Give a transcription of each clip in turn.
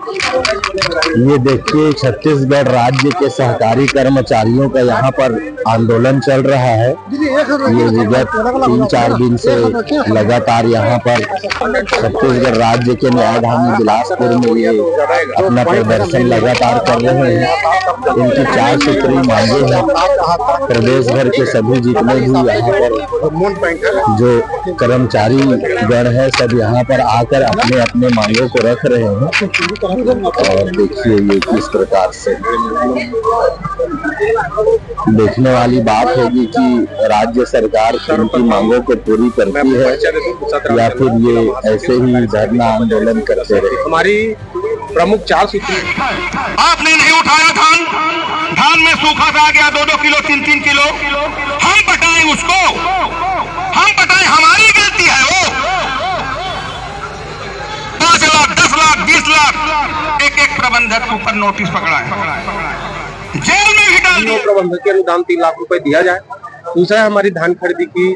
ये देखिए छत्तीसगढ़ राज्य के सहकारी कर्मचारियों का यहाँ पर आंदोलन चल रहा है। ये विगत 3-4 दिन से लगातार यहाँ पर छत्तीसगढ़ राज्य के न्यायधानी बिलासपुर में ये अपना प्रदर्शन लगातार कर रहे हैं। इनकी 4 सूत्री मांगे हैं। प्रदेश भर के सभी जितने भी यहाँ पर जो कर्मचारी गण है सब यहाँ पर आकर अपने अपने मांगों को रख रहे हैं। और देखिए ये किस प्रकार से देखने वाली बात होगी कि राज्य सरकार उनकी मांगों को पूरी करती है या फिर ये ऐसे ही धरना आंदोलन करते रहे। हमारी प्रमुख 4 सूत्री आपने नहीं उठाया धान में सूखा आ गया 2-2 किलो 3-3 किलो, हम बताएं उसको, हम बताएं हमारी गलती है वो। 5 लाख 10 लाख 20 लाख एक प्रबंधक के ऊपर नोटिस पकड़ा है, जेल में भी डाल दिया। प्रबंधक के अनुदान 3 लाख रुपए दिया जाए। दूसरा हमारी धान खरीदी की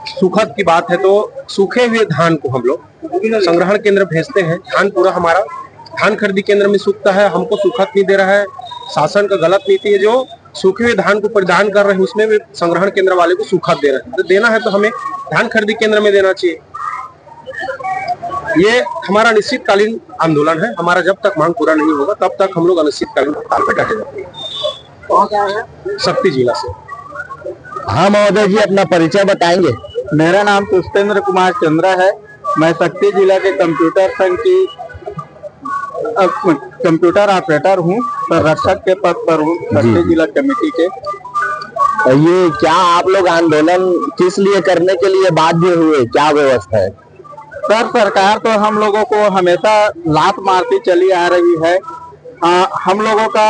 सुखद की बात है तो सूखे हुए धान को हम लोग संग्रहण केंद्र भेजते हैं। धान पूरा हमारा धान खरीदी केंद्र में सूखता है, हमको सुखद नहीं दे रहा है। शासन का गलत नीति है, जो सूखे हुए धान को परिधान कर रहे हैं उसमें भी संग्रहण केंद्र वाले को सुखद दे रहे हैं। तो देना है तो हमें धान खरीदी केंद्र में देना चाहिए। ये हमारा अनिश्चितकालीन आंदोलन है। हमारा जब तक मांग पूरा नहीं होगा तब तक हम लोग अनिश्चितकालीन हड़ताल पे डटे रहेंगे। शक्ति जिला से। हाँ महोदय जी, अपना परिचय बताएंगे। मेरा नाम पुष्पेंद्र कुमार चंद्रा है। मैं शक्ति जिला के कंप्यूटर संघ की कंप्यूटर ऑपरेटर हूँ, संरक्षक के पद पर हूँ शक्ति जिला कमेटी के। ये क्या आप लोग आंदोलन किस लिए करने के लिए बाध्य हुए, क्या व्यवस्था है? सर, सरकार तो हम लोगों को हमेशा लात मारती चली आ रही है। हम लोगों का,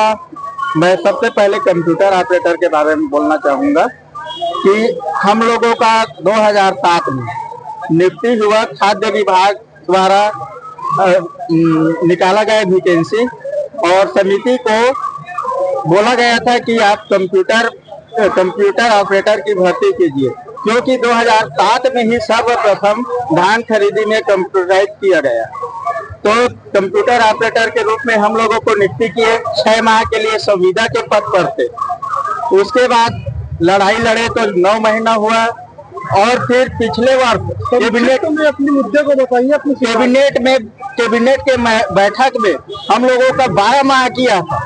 मैं सबसे पहले कंप्यूटर ऑपरेटर के बारे में बोलना चाहूँगा कि हम लोगों का 2007 में नियुक्ति हुआ। खाद्य विभाग द्वारा निकाला गया वैकेंसी और समिति को बोला गया था कि आप कंप्यूटर ऑपरेटर की भर्ती कीजिए, क्योंकि 2007 में ही सर्वप्रथम धान खरीदी में कंप्यूटराइज किया गया। तो कंप्यूटर ऑपरेटर के रूप में हम लोगों को नियुक्ति किए। 6 माह के लिए संविदा के पद पर थे। उसके बाद लड़ाई लड़े तो 9 महीना हुआ और फिर पिछले वर्ष कैबिनेट में अपने मुद्दे को बताइए। अपनी कैबिनेट के बैठक में हम लोगों का 12 माह किया था।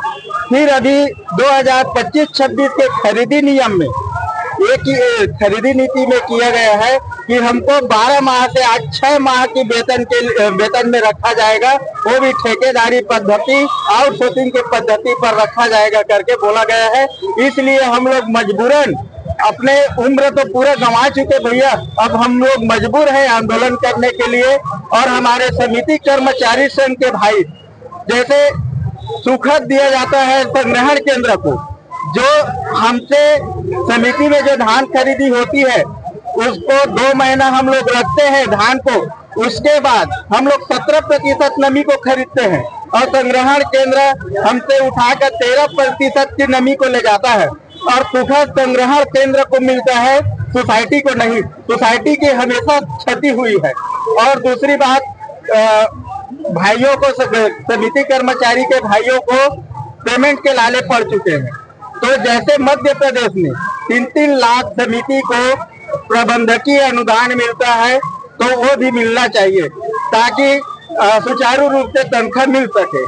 फिर अभी 2025-26 के खरीदी नियम में एक खरीदी नीति में किया गया है कि हमको 12 माह से आज 6 माह की वेतन में रखा जाएगा, वो भी ठेकेदारी पद्धति आउटसोर्सिंग की पद्धति पर रखा जाएगा करके बोला गया है। इसलिए हम लोग मजबूरन, अपने उम्र तो पूरा गंवा चुके भैया, अब हम लोग मजबूर हैं आंदोलन करने के लिए। और हमारे समिति कर्मचारी संघ के भाई, जैसे सुखद दिया जाता है संग्रहण केंद्र को, जो हमसे समिति में जो धान खरीदी होती है उसको 2 महीना हम लोग रखते हैं धान को। उसके बाद हम लोग 17% नमी को खरीदते हैं और संग्रहण केंद्र हमसे उठाकर 13% की नमी को ले जाता है। और सुखद संग्रहण केंद्र को मिलता है, सोसाइटी को नहीं। सोसाइटी की हमेशा क्षति हुई है। और दूसरी बात, भाइयों को, समिति कर्मचारी के भाइयों को पेमेंट के लाले पड़ चुके हैं। तो जैसे मध्य प्रदेश में 3-3 लाख समिति को प्रबंधकीय अनुदान मिलता है तो वो भी मिलना चाहिए, ताकि सुचारू रूप से तनख्वाह मिल सके।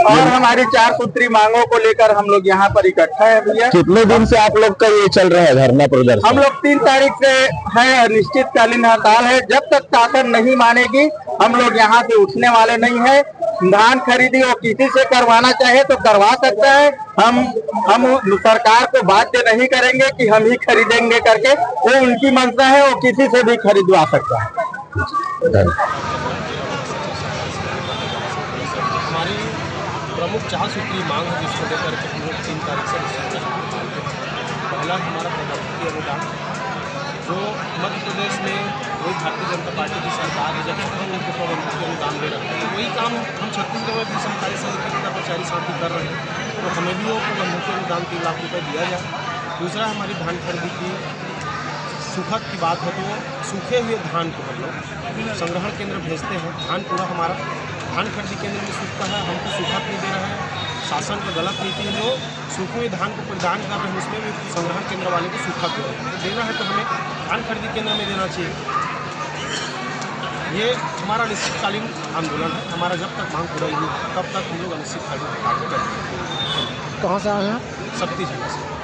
और हमारी 4 सूत्री मांगों को लेकर हम लोग यहाँ पर इकट्ठा है भैया। कितने दिन से आप लोग का ये चल रहा है धरना प्रदर्शन? हम लोग 3 तारीख से है, अनिश्चितकालीन हड़ताल है। जब तक शासन नहीं मानेगी हम लोग यहाँ से उठने वाले नहीं है। धान खरीदी वो किसी से करवाना चाहे तो करवा सकता है। हम सरकार को बाध्य नहीं करेंगे कि हम ही खरीदेंगे करके। वो उनकी मंशा है, वो किसी से भी खरीदवा सकता है। प्रमुख 4 सूत्री मांग है जिसको लेकर के हम लोग 3 तारीख से निश्चित हड़ताल पे। पहला हमारा प्रबंधकीय अनुदान, जो मध्य प्रदेश में वही भारतीय जनता पार्टी की सरकार है, जब हम उनको प्रबंधकीय अनुदान दे रहे हैं, वही काम हम छत्तीसगढ़ में भी सहकारी समिति के कर्मचारी साथी कर रहे हैं। तो हमें भी वो प्रबंधकीय अनुदान 3 लाख रुपये दिया जाए। दूसरा, हमारी धान खरीदी की सुखद की बात है तो सूखे हुए धान को हम लोग संग्रहण केंद्र भेजते हैं। धान पूरा हमारा धान खरीदी केंद्र में सूखता है, हमको सूखा नहीं दे रहा है। शासन का गलत नीति है, जो सूखे हुए धान को परिधान कर रहे हैं उसमें भी संग्रहण केंद्र वाले को सूखा दे रहे हैं। तो देना है तो हमें धान खरीदी केंद्र में देना चाहिए। ये हमारा अनिश्चितकालीन आंदोलन है। हमारा जब तक मांग पूरा नहीं होगा तब तक हम लोग अनिश्चितकालीन हड़ताल पे बैठेंगे। कहाँ से आए हैं? शक्ति जिला से।